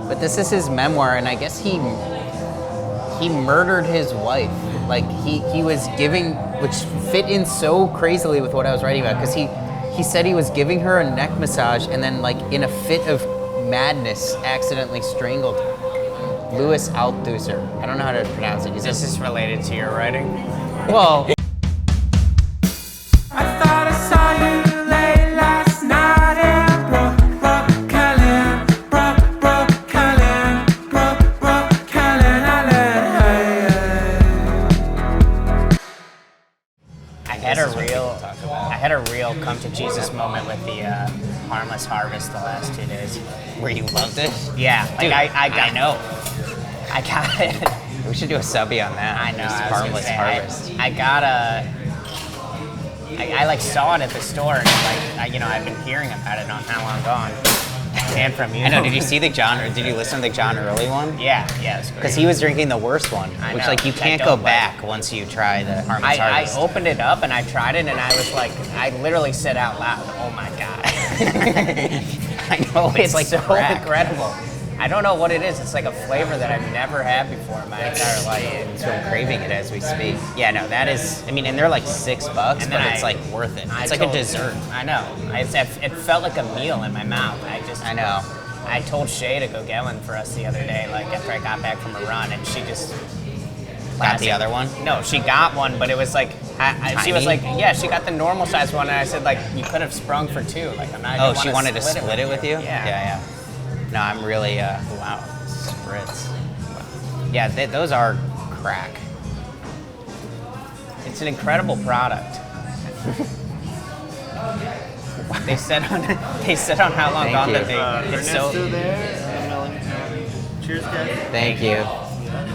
but this is his memoir, and I guess he murdered his wife. Like he was giving, which fit in so crazily with what I was writing about, because he said he was giving her a neck massage, and then like in a fit of madness, accidentally strangled Louis Althusser. I don't know how to pronounce it. This is related to your writing? Well. I had a real come to Jesus moment with the Harmless Harvest the last 2 days. Where you loved it? Yeah, Dude, I know. I got it. We should do a subby on that. I know. Harmless Harvest. I got I like saw it at the store, and I've been hearing about it on How Long Gone, and from you. I know. Did you see the John? Or did you listen to the John Early one? Yeah. Because he was drinking the worst one, I which know, like you can't go back once you try the Harmless Harvest. I opened it up and I tried it, and I was like, I literally said out loud, "Oh my god!" I know. It's like so crack. incredible. I don't know what it is. It's like a flavor that I've never had before in my entire life. So I'm craving it as we speak. Yeah, no, that is. I mean, and they're like $6, but it's like worth it. It's like a dessert. I know. It felt like a meal in my mouth. I know. I told Shay to go get one for us the other day, like after I got back from a run, and she just got the other one. No, she got one, but it was like she was like, yeah, she got the normal size one, and I said like, you could have sprung for two. Like I'm not. Oh, she wanted to split it with you. Yeah. No, I'm really wow, spritz. Yeah, those are crack. It's an incredible product. They said on How Long Gone that it's so. Cheers, guys. Thank you.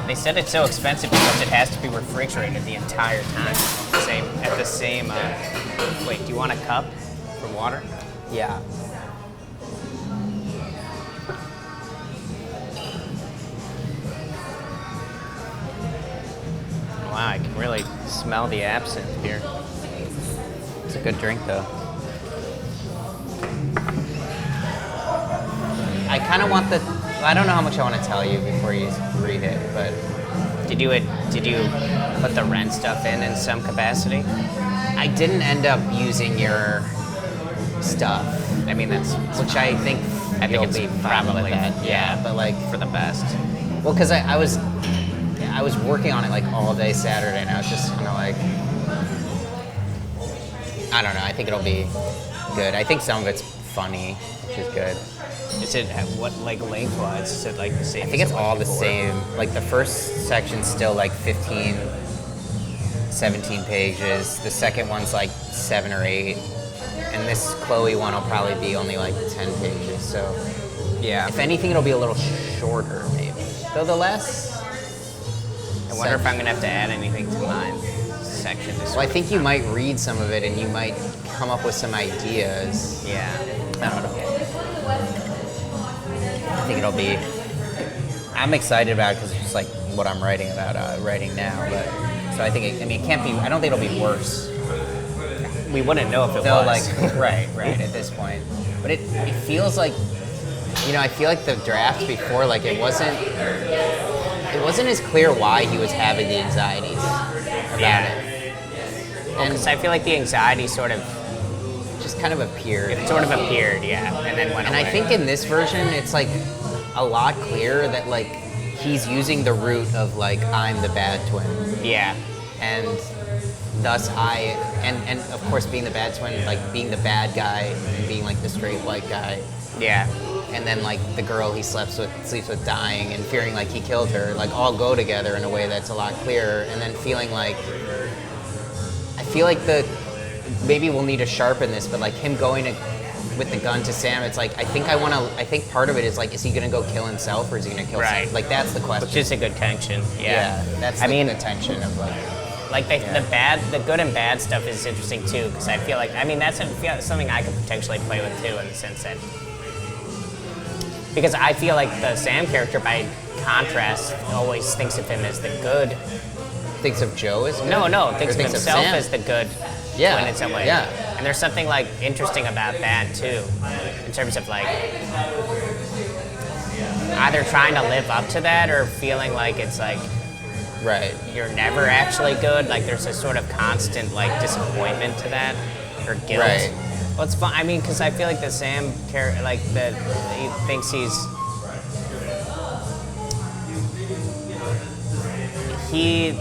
They said it's so expensive because it has to be refrigerated the entire time. At the same. Wait, do you want a cup for water? Yeah. Wow, I can really smell the absinthe here. It's a good drink, though. I kind of want I don't know how much I want to tell you before you read it, but... Did you put the rent stuff in some capacity? I didn't end up using your stuff. I mean, which I think you'll it's be fine probably with that. Yeah, but like... For the best. Well, because I was working on it like all day Saturday, and I was just kind of like, I don't know. I think it'll be good. I think some of it's funny, which is good. Is it what like lengthwise? Is it like the same? I think it's all the same. Like the first section's still like 15, 17 pages. The second one's like 7 or 8, and this Chloe one will probably be only like 10 pages. So yeah, if anything, it'll be a little shorter maybe. Though the last. I wonder if I'm gonna have to add anything to my section. Well, I think you might read some of it and you might come up with some ideas. Yeah. I don't know. I think it'll be. I'm excited about it because it's just like what I'm writing about writing now. But so I think it can't be. I don't think it'll be worse. We wouldn't know if it Though, was. like right at this point. But it feels like, I feel like the draft before, like it wasn't as clear why he was having the anxieties about it. And I feel like the anxiety sort of just kind of appeared. It sort of appeared, yeah, and then went away. I think in this version, it's like a lot clearer that like he's using the root of like I'm the bad twin. Yeah. And thus and of course being the bad twin, like being the bad guy and being like the straight white guy. Yeah. And then like the girl he sleeps with dying and fearing like he killed her, like all go together in a way that's a lot clearer. And then feeling like, I feel like maybe we'll need to sharpen this, but like him going with the gun to Sam, it's like, I think part of it is like, is he gonna go kill himself or is he gonna kill Sam? Like that's the question. Which is a good tension, yeah. That's the tension of like, the good and bad stuff is interesting too, because I feel like, that's something I could potentially play with too, in the sense that, because I feel like the Sam character, by contrast, always thinks of him as the good. Thinks of Joe as good? No, thinks of himself as the good. Yeah. In some way. Yeah. And there's something like interesting about that too, in terms of like, either trying to live up to that or feeling like it's like Right. you're never actually good. Like there's a sort of constant like disappointment to that or guilt. Right. Well, it's fun. I mean, because I feel like the Sam character, like that, he thinks he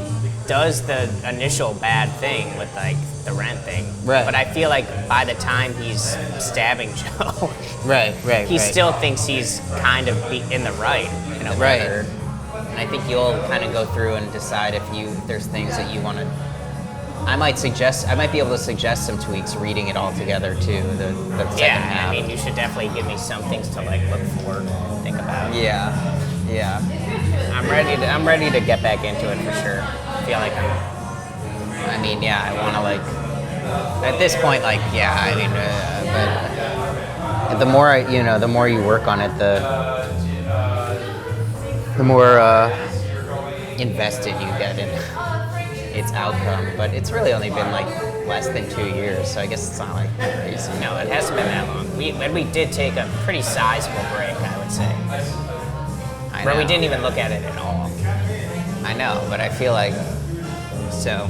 does the initial bad thing with like the rent thing. Right. But I feel like by the time he's stabbing Joe, Right. he still thinks he's kind of in the right in a Right. way. And I think you'll kind of go through and decide if there's things that you want to. I might be able to suggest some tweaks reading it all together too. The second Yeah, half. I mean, you should definitely give me some things to like look for, and think about. Yeah. I'm ready to get back into it for sure. I feel like I mean, yeah. I want to like. At this point, like, yeah. I mean, but the more the more you work on it, the more invested you get in its outcome. But it's really only been like less than 2 years, so I guess it's not like crazy. no, it hasn't been that long. We did take a pretty sizable break, I would say. I Where we know. didn't even look at it at all. I know, but I feel like So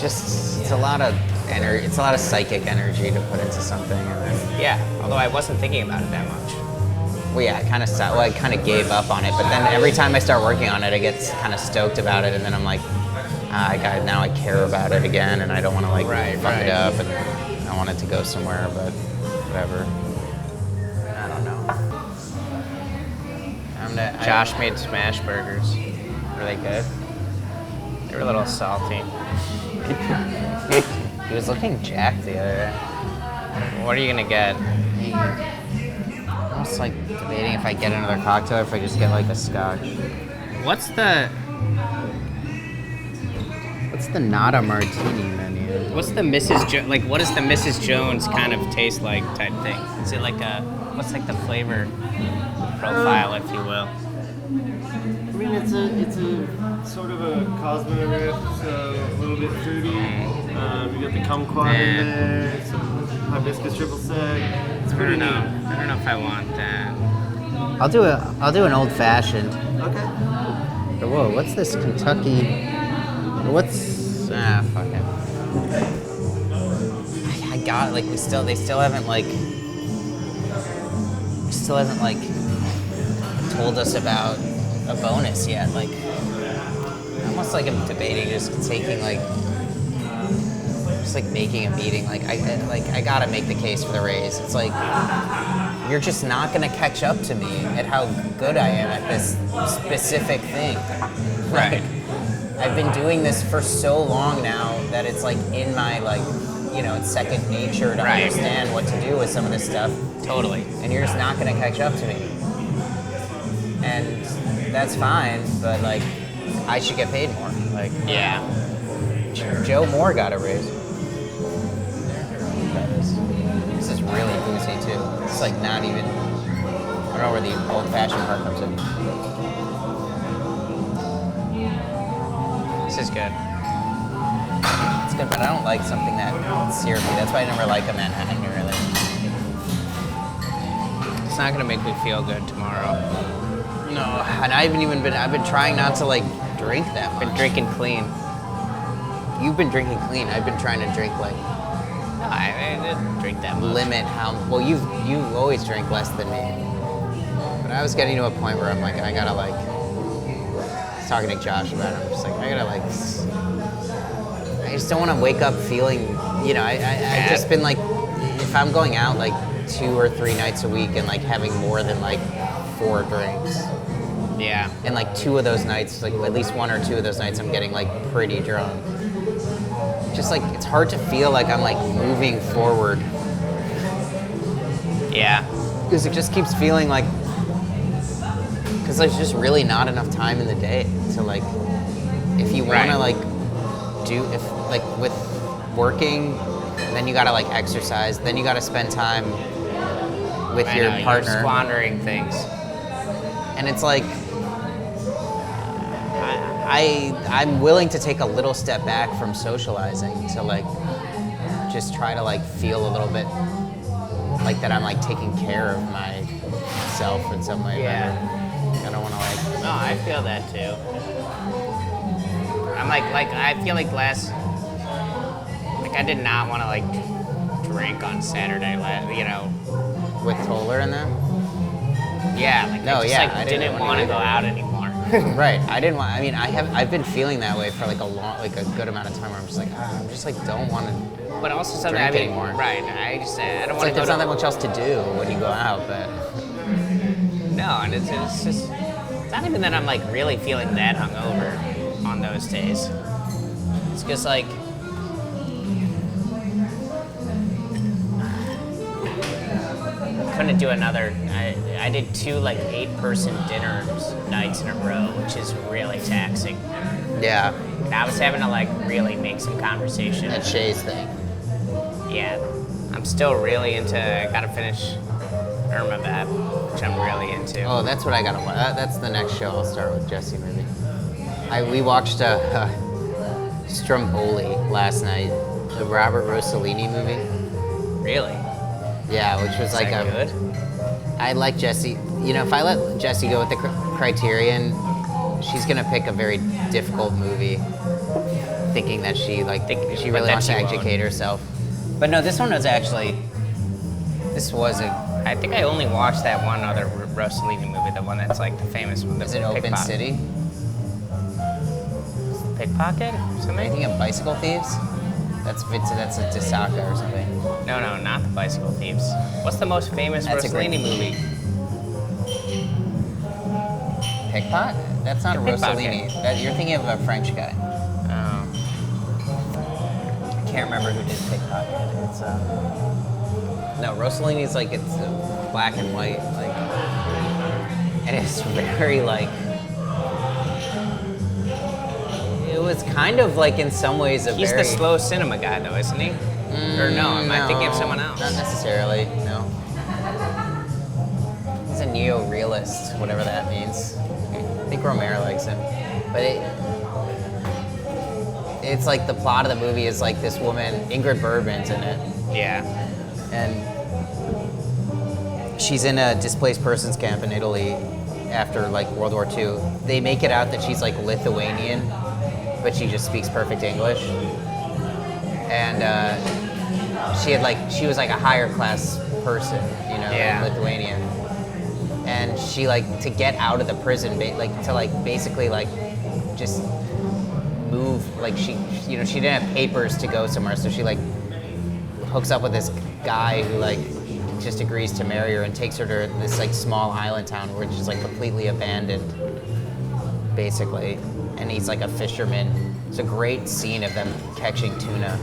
it's a lot of energy. It's a lot of psychic energy to put into something, and then, yeah, although I wasn't thinking about it that much. well, yeah, I kind of gave up on it. But then every time I start working on it, I get kind of stoked about it, and then I'm like, now I care about it again, and I don't want to like fuck it up, and I want it to go somewhere, but whatever. I don't know. Josh made smash burgers. Were they good? They were a little salty. He was looking jacked the other day. What are you gonna get? I was like debating if I get another cocktail or if I just get like a scotch. What's the Nada Martini menu? What does the Mrs. Jones kind of taste like type thing? Is it like what's like the flavor profile, if you will? I mean, it's a sort of a Cosmo riff, so a little bit fruity. You got the kumquat in there, some hibiscus triple sec. It's I pretty don't know. neat. I don't know if I want that. I'll do an old fashioned. Okay. Whoa, what's this Kentucky? Fuck it. I got it. Like they still haven't told us about a bonus yet. Like almost like I'm debating just taking making a meeting. Like I gotta make the case for the raise. It's like you're just not gonna catch up to me at how good I am at this specific thing. Right. I've been doing this for so long now that it's like in my it's second nature to Right. understand what to do with some of this stuff. Totally. And you're just not gonna catch up to me. And that's fine, but like I should get paid more. Like Yeah. Joe Moore got a raise. This is really boozy too. It's like not even. I don't know where the old-fashioned part comes in. This is good. It's good, but I don't like something that syrupy. That's why I never like a Manhattan really. It's not gonna make me feel good tomorrow. No, and I've been trying not to like drink that much. Been drinking clean. You've been drinking clean. I've been trying to drink like I didn't drink that much. limit how. Well, you always drink less than me. But I was getting to a point where I'm like, I gotta like. I was talking to Josh about it. I'm just like, I gotta like. I just don't want to wake up feeling. I've just been like, if I'm going out like 2 or 3 nights a week and like having more than like 4 drinks. Yeah. And like 2 of those nights, like at least 1 or 2 of those nights, I'm getting like pretty drunk. Just like it's hard to feel like I'm like moving forward Yeah. because it just keeps feeling like because there's just really not enough time in the day to like if you want to Right. like do if like with working, then you gotta like exercise, then you gotta spend time with your You're partner, squandering things. and it's like. I'm willing to take a little step back from socializing to like just try to like feel a little bit like that I'm like taking care of myself in some way. Yeah. I don't I feel that too. I'm like I feel like I did not want to like drink on Saturday, you know. With Toller in them? Yeah, like No, I just yeah, like I didn't didn't want to either. go out anymore. Right. I didn't want. I mean, I've been feeling that way for like a good amount of time. Where I'm just like, I'm just like don't want to. But also something Drink I mean, anymore. right? I don't It's want like to go there's not to that much else to do when you go out, but no, and it's just it's not even that I'm like really feeling that hungover on those days. It's just like couldn't do another. I did 2 like 8-person dinners nights in a row, which is really taxing. yeah, And I was having to like really make some conversation. that Shay's thing. Yeah, I'm still really into. I gotta finish Irma Vep, which I'm really into. Oh, that's what I gotta watch. That's the next show I'll start with Jesse maybe. We watched Stromboli last night, the Robert Rossellini movie. Really? Yeah, which was Is like that good? I like Jesse. You know, if I let Jesse go with the Criterion, she's gonna pick a very difficult movie, thinking that she but really then wants to she won't. educate herself. But no, this one was actually. This was a. I think I only watched that one other Rossellini movie, the one that's like the famous one. Is it Open City? Pickpocket or Are you something? thinking of Bicycle Thieves? That's a Tasaka or something. No, not the Bicycle Thieves. What's the most famous That's a great Rossellini movie? Pickpocket? That's not a Pickpocket. Rossellini. You're thinking of a French guy. Oh. I can't remember who did Pickpocket. It's no, Rossellini's like it's black and white, like, and it's very like. It was kind of like in some ways a He's very. the slow cinema guy, though, isn't he? Or no, am I thinking of someone else? Not necessarily. No. He's a neo-realist, whatever that means. I think Romero likes him, but it's like the plot of the movie is like this woman, Ingrid Bergman's in it, Yeah. and she's in a displaced persons camp in Italy after like World War II. They make it out that she's like Lithuanian, but she just speaks perfect English. And she was like a higher class person, you know, Yeah. in Lithuania. And she like to get out of the prison, basically just move. Like she didn't have papers to go somewhere, so she like hooks up with this guy who like just agrees to marry her and takes her to this like small island town which is like completely abandoned, basically. And he's like a fisherman. It's a great scene of them catching tuna.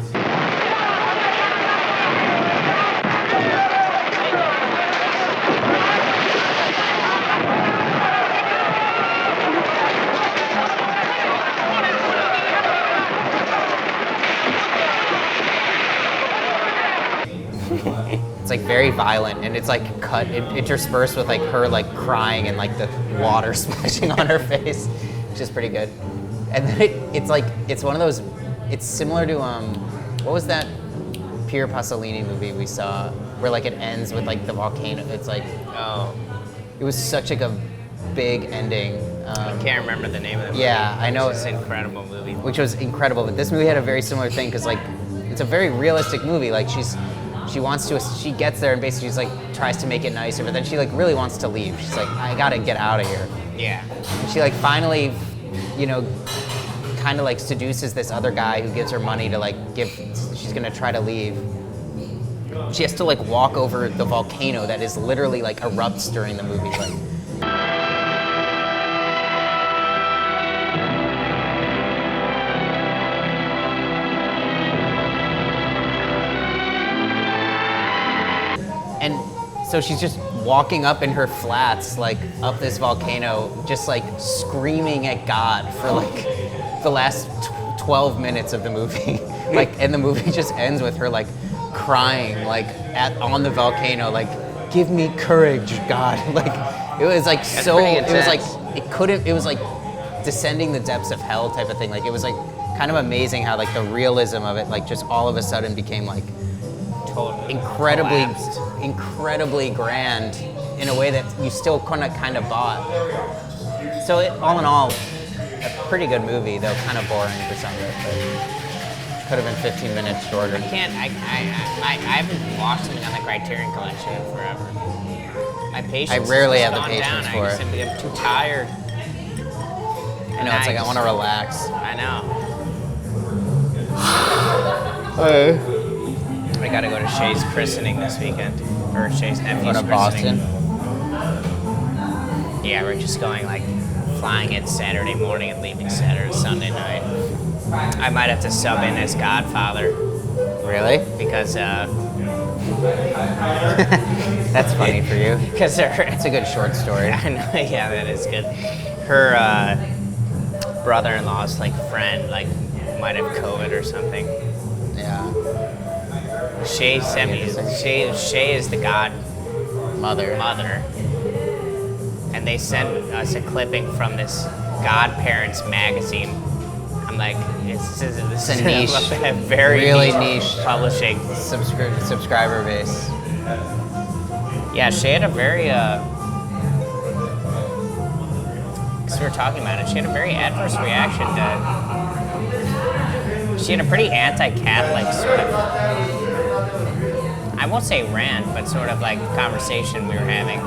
It's like very violent, and it's like interspersed with like her like crying and like the water splashing on her face, which is pretty good. And then it's one of those. It's similar to what was that Pier Pasolini movie we saw where like it ends with like the volcano. It's like Oh. it was such like a big ending. I can't remember the name of the movie. Yeah, I know. It's an incredible movie. Which was incredible. But this movie had a very similar thing because like it's a very realistic movie. Like she gets there and basically she's like tries to make it nicer, but then she like really wants to leave. She's like, I gotta get out of here. Yeah. And she like finally, kind of like seduces this other guy who gives her money to like she's gonna try to leave. She has to like walk over the volcano that is literally like erupts during the movie. Like, and so she's just walking up in her flats, like up this volcano, just like screaming at God for like the last 12 minutes of the movie. Like, and the movie just ends with her like crying, like on the volcano, like, give me courage, God. Like, it was like pretty it was like, intense. it was like descending the depths of hell type of thing. Like, it was like kind of amazing how like the realism of it, like just all of a sudden became like Totally. incredibly grand in a way that you still kind of bought. So all in all, a pretty good movie, though kind of boring for some of it. But could have been 15 minutes shorter. I haven't watched something on the Criterion Collection in forever. My patience rarely has have the gone patience down. for I'm too tired. I know, it's like I want to relax. I know. Hey. I gotta go to Shay's christening this weekend. Or Shay's nephew's Going to christening. Boston? Yeah, we're just going like flying in Saturday morning and leaving Sunday night. I might have to sub in as Godfather Really? because That's funny for you. because It's a good short story. I know, yeah, that is good. Her brother-in-law's like friend like might have COVID or something. Yeah. Shay sent me. Shay is the godmother, Mother. and they sent us a clipping from this Godparents magazine. I'm like, this is a niche, a very really niche publishing. Subscriber base. Yeah, Shay had a very. Because we were talking about it, she had a very adverse reaction to. She had a pretty anti-Catholic sort of. I won't say rant, but sort of like conversation we were having,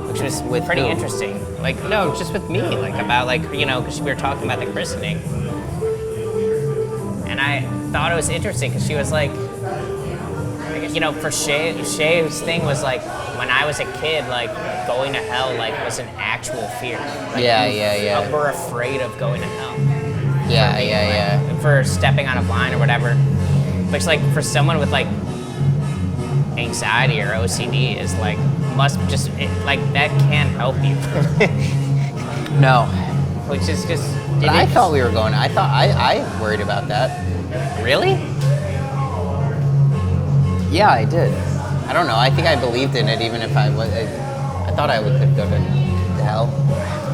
which was With pretty who? interesting. Like, no, just with me, like about like because we were talking about the christening, and I thought it was interesting because she was like, for Shay's thing was like when I was a kid, like going to hell like was an actual fear. Like, Yeah. We're afraid of going to hell. Yeah. For stepping on a blind or whatever. Which like for someone with like anxiety or OCD is like like that can't help you. No. Which is just. But I thought we were going. I worried about that. Really? Yeah, I did. I don't know. I think I believed in it, even if I was. I thought I could go to hell.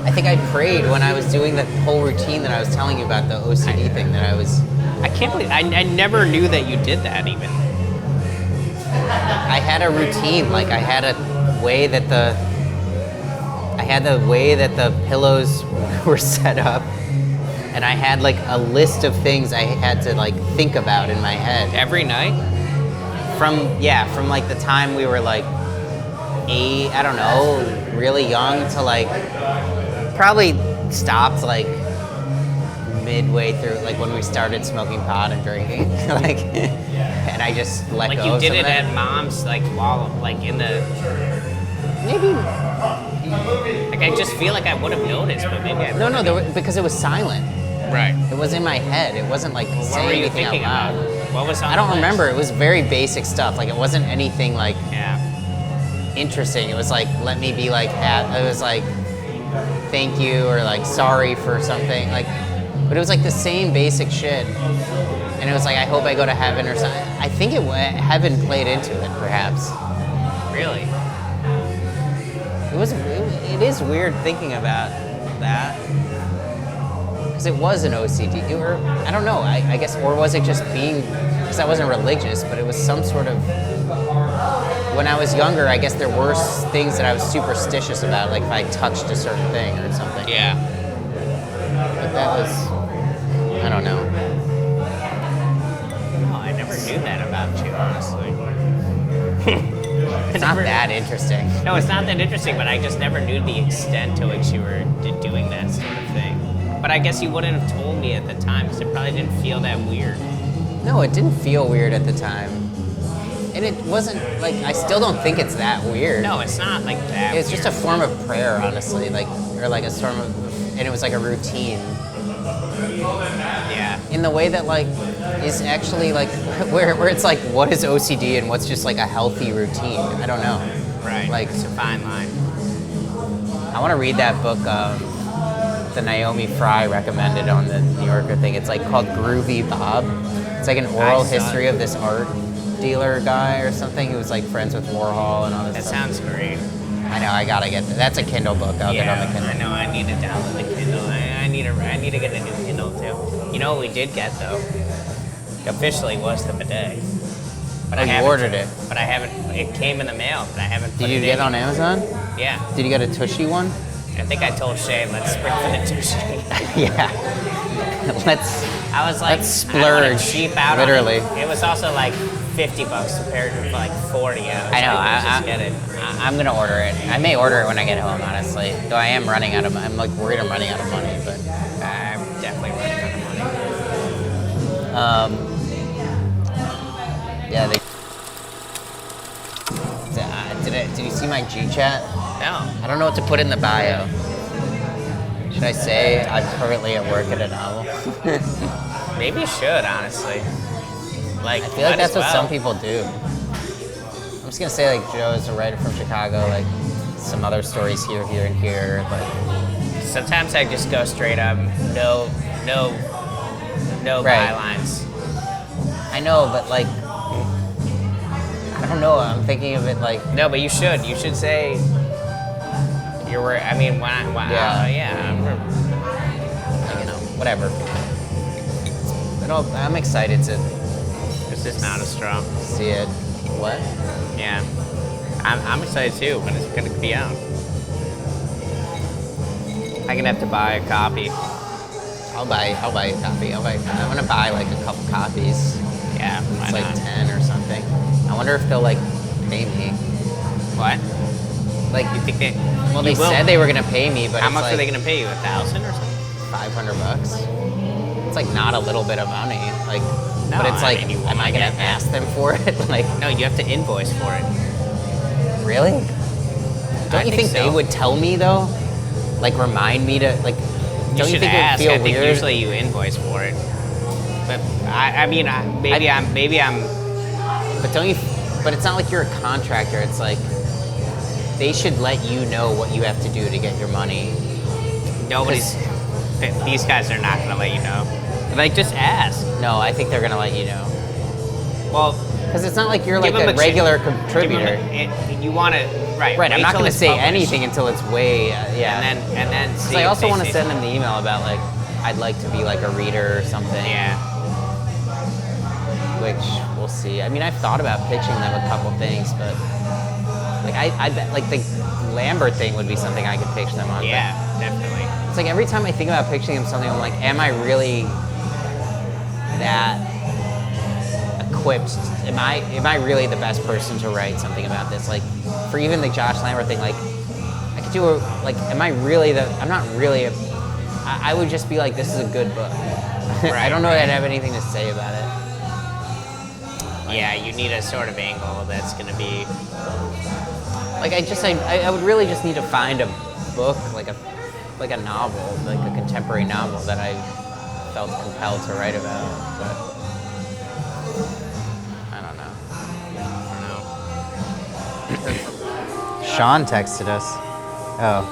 I think I prayed when I was doing that whole routine that I was telling you about, the OCD thing that I was. I can't believe I never knew that you did that even. I had a routine. Like I had a way that the pillows were set up, and I had like a list of things I had to like think about in my head. Every night? From like the time we were like 8, I don't know, really young to like probably stopped like midway through, like when we started smoking pot and drinking, like, and I just let Like go. you of did some it of that. at mom's like while like in the Maybe. like I just feel like I would have noticed, but maybe I No, because it was silent. Right. It was in my head. It wasn't like What saying were you anything thinking out about? loud. What was on I don't the list? remember. It was very basic stuff. Like it wasn't anything like Yeah. interesting. It was like, let me be like, it was like, thank you, or like, sorry for something. Like, but it was like the same basic shit. And it was like, I hope I go to heaven or something. I think heaven played into it, perhaps. Really? It is weird thinking about that. Because it was an OCD, or I don't know, I guess, or was it just being, because I wasn't religious, but it was some sort of, when I was younger, I guess there were things that I was superstitious about, like if I touched a certain thing or something. Yeah. But that was, I don't know. Oh, I never knew that about you, honestly. It's not that interesting. No, it's not that interesting, but I just never knew the extent to which you were doing that sort of thing. But I guess you wouldn't have told me at the time, because it probably didn't feel that weird. No, it didn't feel weird at the time. And it wasn't, like, I still don't think it's that weird. No, it's not like that. It's just a weird. form of prayer, honestly, like, or like a form of, and it was like a routine. Yeah. In the way that like is actually like where it's like what is OCD and what's just like a healthy routine. I don't know. Right. Like It's a fine line. I want to read that book that Naomi Fry recommended on the New Yorker thing. It's like called Groovy Bob. It's like an oral I saw history it. of this art dealer guy or something who was like friends with Warhol and all this That stuff. sounds great. I know, I gotta get that. That's a Kindle book. I'll get on the Kindle. I know. I need to download the Kindle. I need to get a new Kindle too. You know what we did get though? Officially was the bidet. But Oh, you haven't- ordered it. But I haven't. It came in the mail, but I haven't. Did put you it get in. on Amazon? Yeah. Did you get a Tushy one? I think I told Shay, let's sprint for the douche. Yeah. Let's. I was like, Let's I don't wanna splurge, cheap out literally. on it. It was also like $50 compared to like 40. I know. Let's just get it. I'm gonna order it. I may order it when I get home, honestly. Though I am running out of. I'm like worried I'm running out of money, but. I'm definitely running out of money. Yeah. Did you see my G chat? No. I don't know what to put in the bio. Should I say I'm currently at work at a novel? Maybe you should, honestly. Like, I feel like that's what some people do. I'm just gonna say like Joe is a writer from Chicago, like some other stories here, and here. Like Sometimes I just go straight up, no Right. bylines. I know, but like I don't know. I'm thinking of it like No, but you should. You should say you're. I mean, Yeah. yeah. you know whatever. But I'm excited to It's just not as strong. see it. What? Yeah. I'm excited too when it's gonna be out. I'm gonna have to buy a copy. I'll buy a copy. I'm gonna buy like a couple copies. Yeah, why It's like not? 10 or something. I wonder if they'll like pay me. What? Like You think they? well, they you will. said they were gonna pay me, but How it's much like are they gonna pay you? 1,000 or something? $500. It's like not a little bit of money. Like, No, but it's I like, mean, you am I wanna gonna get that. ask them for it? Like, No, you have to invoice for it. really? Don't you think so. they would tell me though? Like, remind me to like? You Don't you should think ask. it would I feel think weird? usually you invoice for it. But maybe I'm. But don't you? But it's not like you're a contractor. It's like they should let you know what you have to do to get your money. These guys are not gonna let you know. Like, just ask. No, I think they're gonna let you know. Well, Because it's not like you're like give 'em a a regular give 'em contributor. you want to right? Right, I'm wait not till going to it's say published. anything until it's way, yeah. And then see. Because I if also they want to say send them the email about like, I'd like to be like a reader or something. Yeah. Which we'll see. I mean, I've thought about pitching them a couple things, but like I bet like the Lambert thing would be something I could pitch them on. but Yeah, definitely. It's like every time I think about pitching them something, I'm like, am I really that equipped? Am I really the best person to write something about this? Like, for even the Josh Lambert thing, like, I could do a, like, am I really I'm not really I would just be like, this is a good book. I don't know that I'd have anything to say about it. Yeah, you need a sort of angle that's gonna be. Like, I would really just need to find a book, like a novel, like a contemporary novel that I felt compelled to write about. But I don't know. Sean texted us. Oh.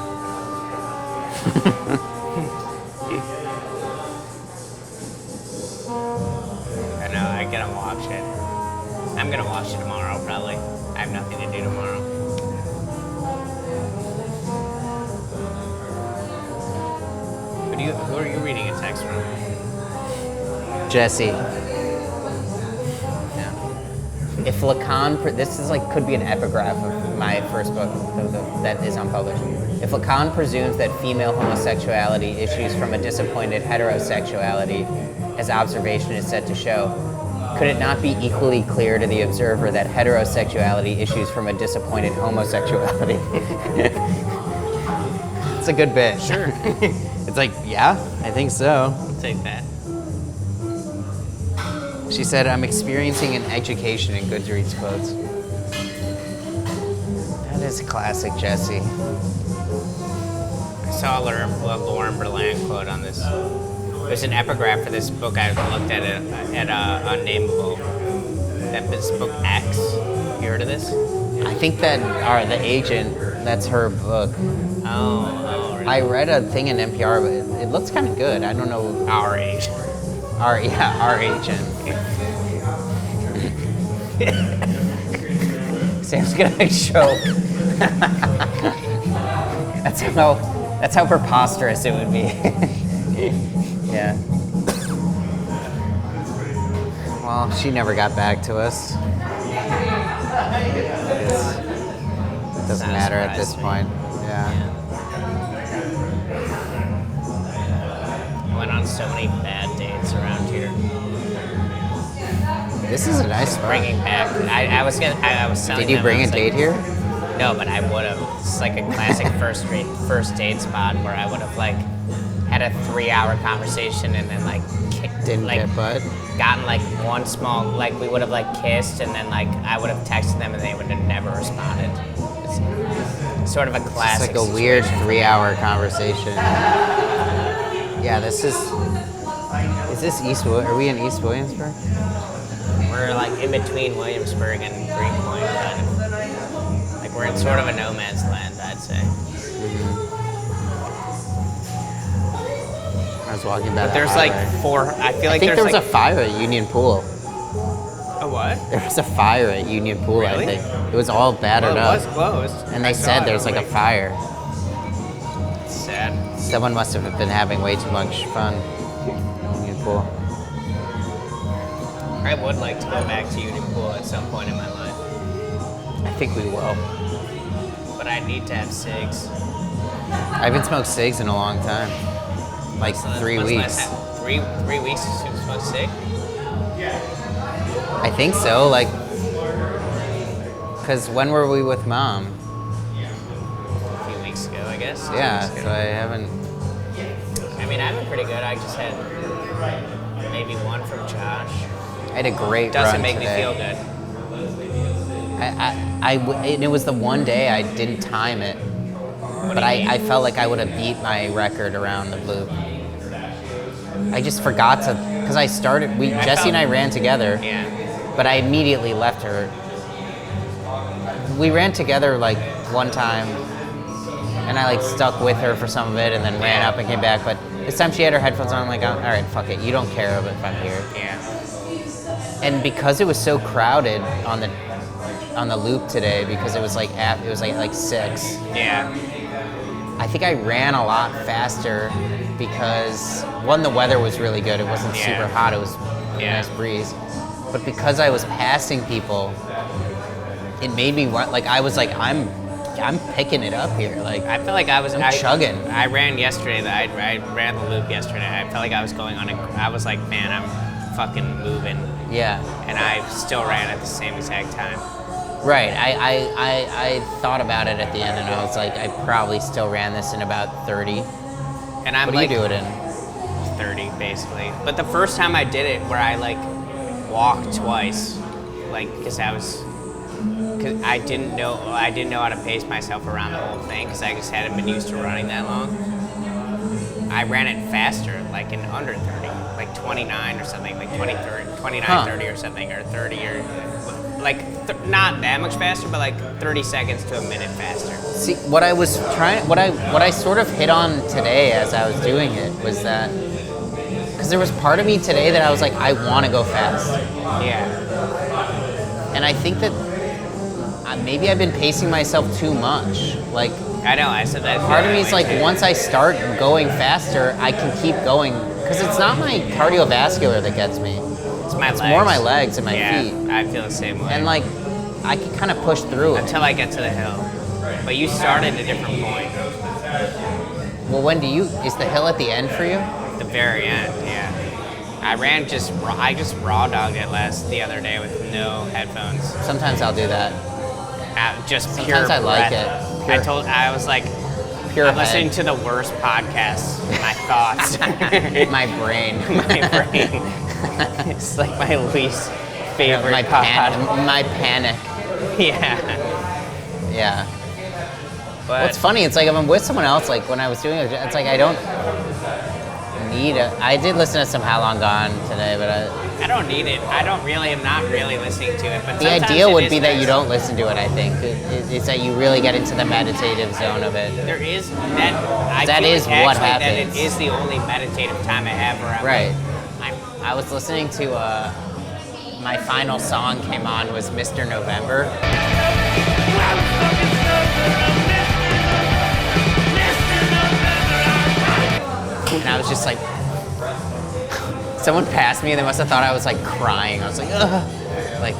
I know. I gotta watch it. I'm gonna watch it tomorrow, probably. I have nothing to do tomorrow. Who are you reading a text from? Jesse. Yeah. If Lacan, this is like could be an epigraph of my first book that is unpublished. If Lacan presumes that female homosexuality issues from a disappointed heterosexuality, as observation is said to show, could it not be equally clear to the observer that heterosexuality issues from a disappointed homosexuality? It's a good bit. Sure. It's like, yeah, I think so. I'll take that. She said, I'm experiencing an education in Goodreads quotes. That is a classic, Jesse. I saw a Lauren Berlant quote on this. There's an epigraph for this book I looked at Unnameable. This book X. You heard of this? I think that The Agent, that's her book. Oh, really? I read a thing in NPR, but it looks kind of good. I don't know. Our age. Our Agent. Sam's gonna show. That's how preposterous it would be. Yeah. Well, she never got back to us. It doesn't Not matter at surprised this me. point. Yeah. so many bad dates around here. This is a nice spot. Bringing back, I was telling Did you them, bring I a was date like, here? No, but I would have. It's like a classic first date spot where I would have like had a 3-hour conversation and then like Didn't like get butt. gotten like one small like we would have like kissed and then like I would have texted them and they would have never responded. It's sort of a It's classic. like a weird situation. 3-hour conversation. Yeah, this is. Is this East? Are we in East Williamsburg? We're like in between Williamsburg and Greenpoint, kind of. Like we're in sort of a no man's land, I'd say. I was walking by. But there's like 4. I feel I like think there there's was a like fire at Union Pool. a what? There was a fire at Union Pool. Really? I think it was all battered Well, it up, was closed. and I they saw said it. there's like a fire. It's sad. Someone must have been having way too much fun. Union Pool. I would like to go back to Union Pool at some point in my life, I think we will. but I need to have cigs. I haven't smoked cigs in a long time, like So 3 when's the weeks. last time? Three weeks since you smoked cig? I think so. Like, cause when were we with Mom? A few weeks ago, I guess. 2 Yeah, weeks so ago. I haven't. I mean, I've been pretty good. I just had maybe one from Josh. I had a great Doesn't run make today. me feel good. And it was the one day I didn't time it, What but do you mean? I felt like I would have beat my record around the loop. I just forgot to, because I started. Jesse and I ran together, Yeah. but I immediately left her. We ran together like one time, and I like stuck with her for some of it, and then ran up and came back. But this time she had her headphones on. I'm like, all right, fuck it. You don't care if I'm here. Yeah. And because it was so crowded on the loop today, because it was like 6. Yeah. I think I ran a lot faster because one, the weather was really good. It wasn't Yeah. super hot. It was a Yeah. nice breeze. But because I was passing people, it made me want, like, I was like, I'm picking it up here. Like, I feel like I was I'm chugging. I ran yesterday. I ran the loop yesterday. I felt like I was going on. I was like, man, I'm fucking moving, yeah, and I still ran at the same exact time. right. I thought about it at the end, and I was like, I probably still ran this in about 30. And I'm What do like you do it in? 30 basically. But the first time I did it, where I like walked twice, like because I didn't know how to pace myself around the whole thing because I just hadn't been used to running that long. I ran it faster, like in under 30, like 29 or something, like 29, Huh. 30 or something, or 30 or like not that much faster, but like 30 seconds to a minute faster. See, what I sort of hit on today as I was doing it was that, because there was part of me today that I was like, I want to go fast. Yeah. And I think that maybe I've been pacing myself too much. Like, I know, I said that. part of me is like, once I start going faster, I can keep going. Because it's not my cardiovascular that gets me. it's my It's legs. more my legs and my Yeah, feet. I feel the same way. And like, I can kind of push through it. until I get to the hill. But you started at a different point, Well, is the hill at the end for you? the very end. Yeah. I just raw dogged it the other day with no headphones. Sometimes I'll do that. Just pure Sometimes I like breath. it. I was like, Pure I'm listening head. to the worst podcasts. My thoughts. My brain. My brain. It's like my least favorite my pod. my panic. Yeah. Yeah. But What's funny, it's like if I'm with someone else, like when I was doing it, it's like I don't need I did listen to some How Long Gone today, but I don't need it. I'm not really listening to it. But the sometimes idea it would is be that nice. you don't listen to it, I think. It's that you really get into the meditative zone of it. There is that. I That feel is like what actually happens. That it is the only meditative time I have where I'm Right. like, I was listening to, my final song came on was Mr. November. And I was just like, someone passed me and they must have thought I was like crying. I was like, ugh. Like,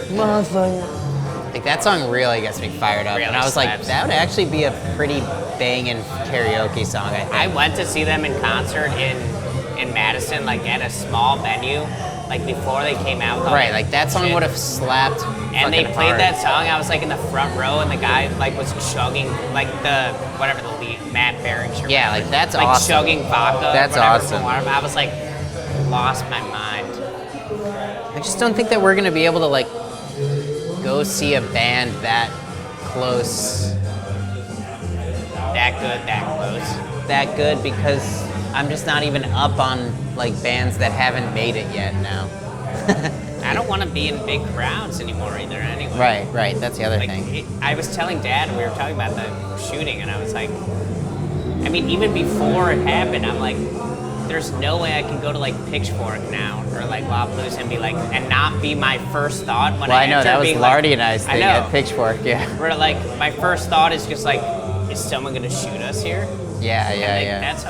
motherfucker. Like that song really gets me fired up, Really and I was like, slaps. that would actually be a pretty banging karaoke song. I think. I went to see them in concert in Madison, like at a small venue, like before they came out. With all Right, that like that song shit. would have slapped. And they fucking played hard. that song. I was like in the front row, and the guy like was chugging like the whatever the lead, Matt Berings. Or Yeah, whatever, like, that's like awesome. chugging vodka. That's whatever, awesome. from water. I was like lost my mind. I just don't think that we're gonna be able to like go see a band that close, That good, that close. that good, because I'm just not even up on like bands that haven't made it yet now. I don't want to be in big crowds anymore either. Anyway. Right. That's the other Like thing. I was telling Dad, we were talking about the shooting, and I was like, I mean, even before it happened, I'm like, there's no way I can go to like Pitchfork now or like Lollapalooza and be like, and not be my first thought when Well, I I know enter that was being Lardy like, and I's thing know. at Pitchfork. Yeah. Where like my first thought is just like, is someone gonna shoot us here? Yeah. Like, that's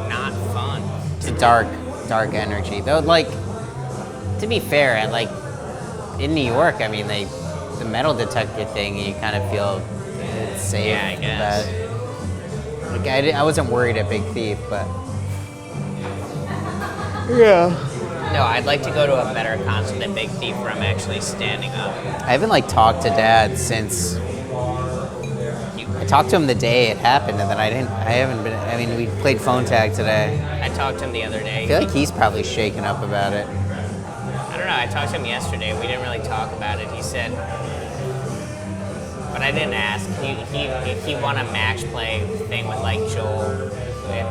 not fun. It's a dark energy. Though, like, to be fair, at like in New York, I mean, the metal detector thing, you kind of feel it's safe. Yeah, I guess. But, like, I wasn't worried at Big Thief, but yeah. No, I'd like to go to a better concert than Big Thief where I'm actually standing up. I haven't like talked to Dad since. I talked to him the day it happened, and then I haven't been. I mean, we played phone tag today. I talked to him the other day. I feel like he's probably shaken up about it. I don't know. I talked to him yesterday. We didn't really talk about it. He said, but I didn't ask. He won a match play thing with like Joel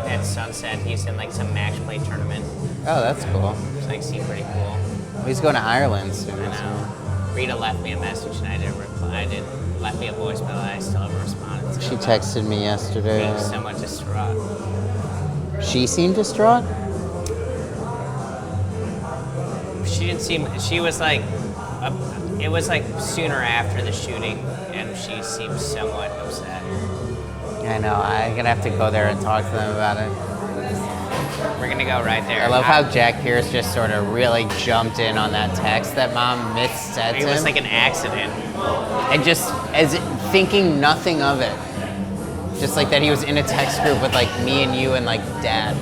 at Sunset. He's in like some match play tournament. Oh, that's cool. It's like seemed pretty cool. He's going to Ireland soon. I know. Rita left me a message and I didn't reply. I didn't left me a voicemail. I still haven't responded to. She it. texted me yesterday. Being somewhat distraught. She seemed distraught. She didn't seem. She was like. It was like sooner after the shooting, and she seemed somewhat upset. I know. I'm gonna have to go there and talk to them about it. We're gonna go right there. I love how Jack Pierce just sort of really jumped in on that text that Mom said to It was him, like an accident. and just thinking nothing of it. Just like that he was in a text group with like me and you and like Dad.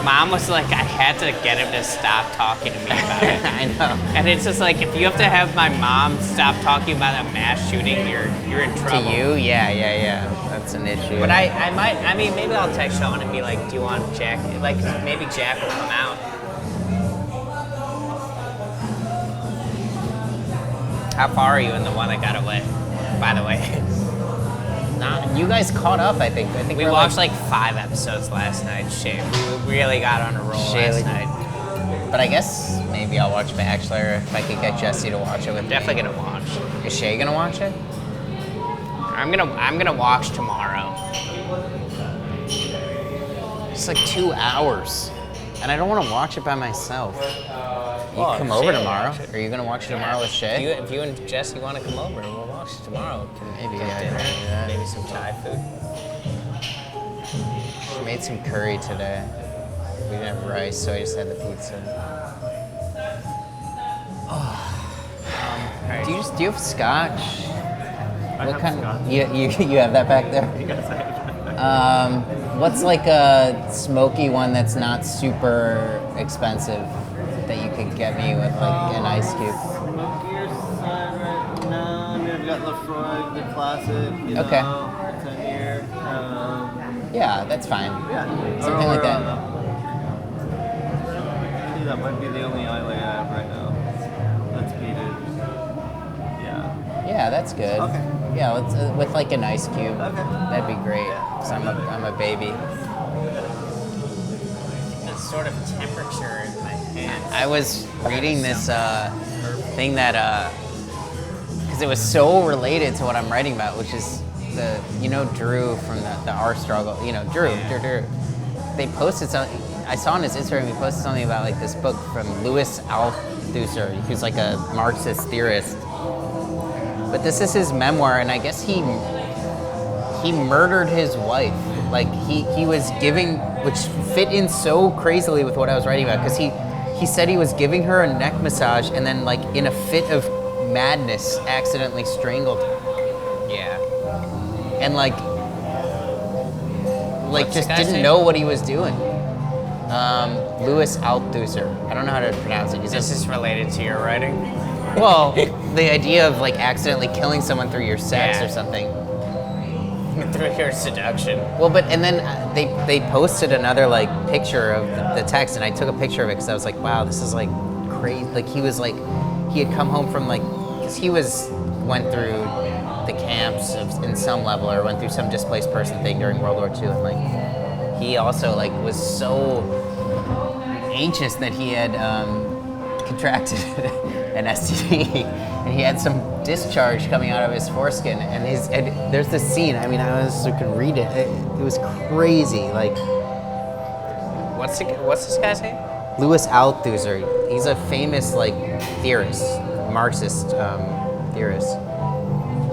Mom was like, I had to get him to stop talking to me about it. I know. And it's just like, if you have to have my mom stop talking about a mass shooting, you're in To trouble. you, yeah. That's an issue. But I mean, maybe I'll text Sean and be like, do you want Jack? Like, maybe Jack will come out. How far are you in the one that got away? By the way, You guys caught up, I think. we we're, watched like 5 episodes last night. Shit, we really got on a roll last night. But I guess maybe I'll watch Bachelor if I could get Jesse to watch it with Definitely me. gonna watch. Is Shay gonna watch it? I'm gonna watch tomorrow. It's like 2 hours, and I don't want to watch it by myself. You Well, come Shay over will tomorrow? watch it. Are you gonna watch it tomorrow with Shay? If you and Jesse want to come over, we'll watch it tomorrow. Maybe, Cook yeah, dinner, I can do that. maybe some Thai food. She made some curry today. We didn't have rice, so I just had the pizza. Right. Do you have scotch? I What have kind? scotch. You have that back there? Yes, I have. What's like a smoky one that's not super expensive that you could get me with like an ice cube? Smokier side right now. I mean, I've got Lafroy, the classic. You Okay. know, 10-year. Yeah, that's fine. Yeah. Something like that. I think that might be the only Islay I have right now. That's peated. Yeah. Yeah, that's good. Okay. Yeah, let's, with like an ice cube. Okay. That'd be great. Cause I'm a baby. The sort of temperature in my hands. I was reading this thing that because it was so related to what I'm writing about, which is Drew from the R Struggle. Drew. They posted something. I saw on his Instagram. He posted something about like this book from Louis Althusser, who's like a Marxist theorist. But this is his memoir, and I guess he murdered his wife. Like he was giving, which fit in so crazily with what I was writing about, because he he said he was giving her a neck massage and then like in a fit of madness accidentally strangled her. Yeah. And like What's just the guy's didn't name? know what he was doing. Louis Althusser. I don't know how to pronounce it. He's This is related to your writing. well, the idea of like accidentally killing someone through your sex Yeah. or something. Through your seduction. Well, but and then they posted another like picture of the text, and I took a picture of it because I was like, wow, this is like crazy. Like he had come home from like, because he went through the camps in some level or went through some displaced person thing during World War II, and like he also like was so anxious that he had contracted an STD, and he had some discharge coming out of his foreskin, and there's this scene. I mean, I could read it. It was crazy. Like What's this guy's name? Louis Althusser. He's a famous like theorist, Marxist theorist,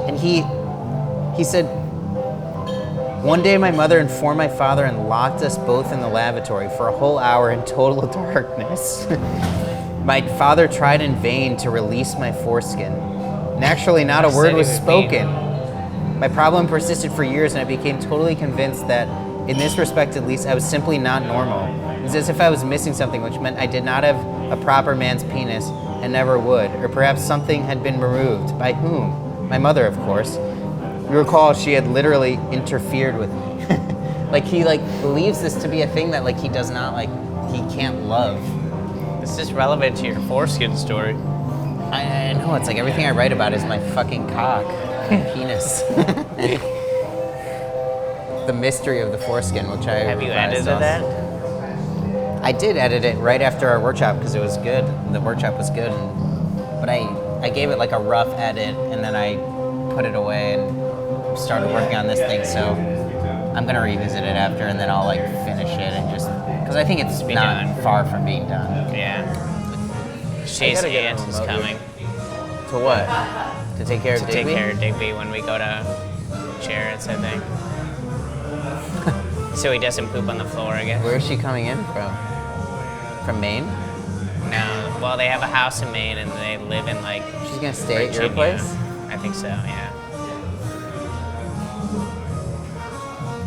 and he said, one day my mother informed my father and locked us both in the lavatory for a whole hour in total darkness. My father tried in vain to release my foreskin. Naturally, not a Said word he was was spoken. My problem persisted for years, and I became totally convinced that, in this respect at least, I was simply not normal. It was as if I was missing something, which meant I did not have a proper man's penis and never would. Or perhaps something had been removed. By whom? My mother, of course. You recall she had literally interfered with me. Like he like believes this to be a thing that like he does not like, he can't love. This is relevant to your foreskin story. I know, it's like everything I write about is my fucking cock and penis. The mystery of the foreskin, which I Have you revised edited also. that? I did edit it right after our workshop because it was good. The workshop was good, but I gave it like a rough edit and then I put it away and started working on this thing. So I'm gonna revisit it after and then I'll like finish it and just because I think it's Be not done. far from being done. Yeah. Shay's gotta get aunt home is about coming To what? To take care of to take Digby? care of Digby when we go to Jared's, I think. So he doesn't poop on the floor again. Where is she coming in from? From Maine? No. Well, they have a house in Maine and they live in like She's gonna stay at your Virginia. place? I think so, yeah.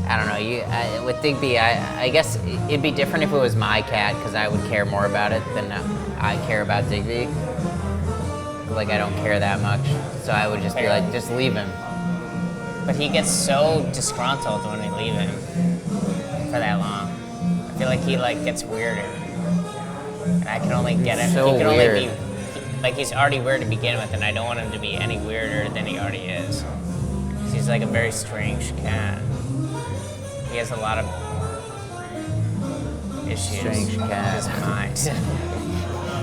I don't know. With Digby, I guess it'd be different if it was my cat because I would care more about it than I care about Digby. Like I don't care that much, so I would just be like, just leave him. But he gets so disgruntled when we leave him for that long. I feel like he like gets weirder, and I can only get it. So he can weird. only be like he's already weird to begin with, and I don't want him to be any weirder than he already is. 'Cause he's like a very strange cat. He has a lot of issues. Strange cat. With his mind.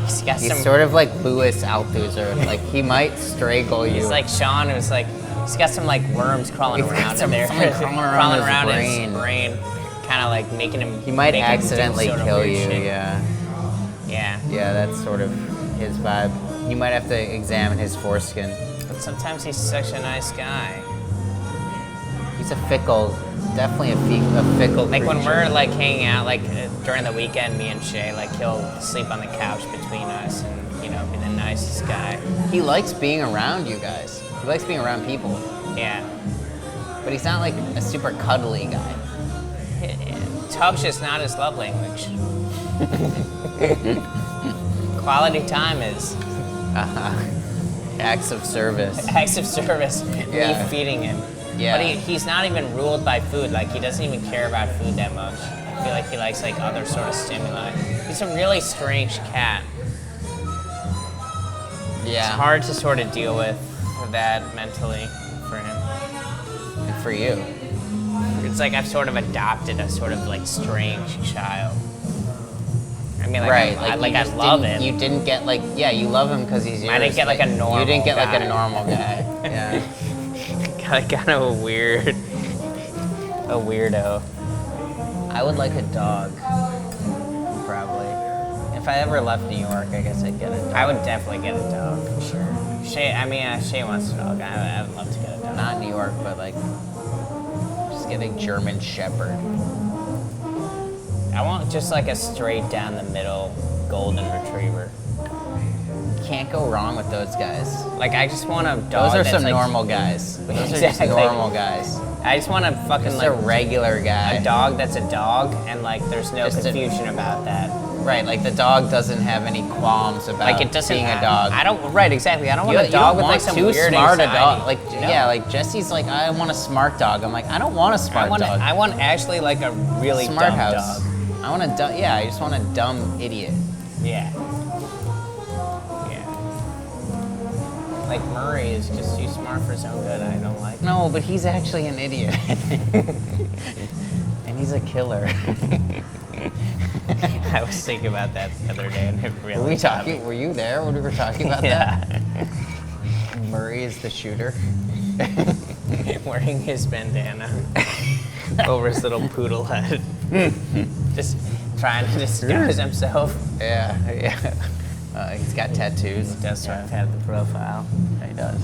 He's got He's some. sort of like Louis Althusser. Like he might strangle you. He's like Sean, who's like, he's got some like worms crawling He's got around in some- there, something crawling around his his brain, kind of like making him. he might making him do accidentally sort of kill weird you. shit. Yeah, Yeah. yeah, that's sort of his vibe. You might have to examine his foreskin. But sometimes he's such a nice guy. He's a fickle, definitely a fickle. Like when creature. we're like hanging out, like during the weekend, me and Shay, like he'll sleep on the couch between us, and you know, be the nicest guy. He likes being around you guys. He likes being around people, Yeah. but he's not like a super cuddly guy. Talk's just not his love language. Quality time is Acts of service. acts of service, Yeah. me feeding him. Yeah. But he's not even ruled by food. Like he doesn't even care about food that much. I feel like he likes like other sort of stimuli. He's a really strange cat. Yeah. It's hard to sort of deal with that mentally for him. And for you. It's like I've sort of adopted a sort of like strange child. I mean, like, Right. I you just love didn't- him. You didn't get like, yeah, you love him because he's yours. I didn't get like a normal You didn't get like guy. a normal guy. Yeah. Kind of a weirdo. I would like a dog. Probably. If I ever left New York, I guess I'd get a dog. I would definitely get a dog for sure. Shay wants a dog. I would love to get a dog. Not New York, but like, just get a German Shepherd. I want just like a straight down the middle golden retriever. Can't go wrong with those guys. Like I just want a dog. Those are that's some like, normal guys. Those are just Exactly. normal guys. I just want a fucking Just a like regular guy. a dog that's a dog, and like there's no Just a- confusion about that. Right, like the dog doesn't have any qualms about Like it doesn't being a dog. I don't. Right, exactly. I don't You, want a you dog don't with want like some too weird smart a anxiety, dog. Like you know? yeah, like Jesse's like I want a smart dog. I'm like I don't want a smart dog. I want actually like a really smart dumb house. dog. I want a dumb. Yeah, I just want a dumb idiot. Yeah. Yeah. Like Murray is just too smart for his own good. I don't like. No, but he's actually an idiot, and he's a killer. I was thinking about that the other day, and it really. Were we got talking? Were you there when we were talking about Yeah. that? Murray is the shooter. me. Wearing his bandana over his little poodle head, just trying to disguise himself. Yeah, yeah. He's got tattoos. Does sort of have the profile. He does.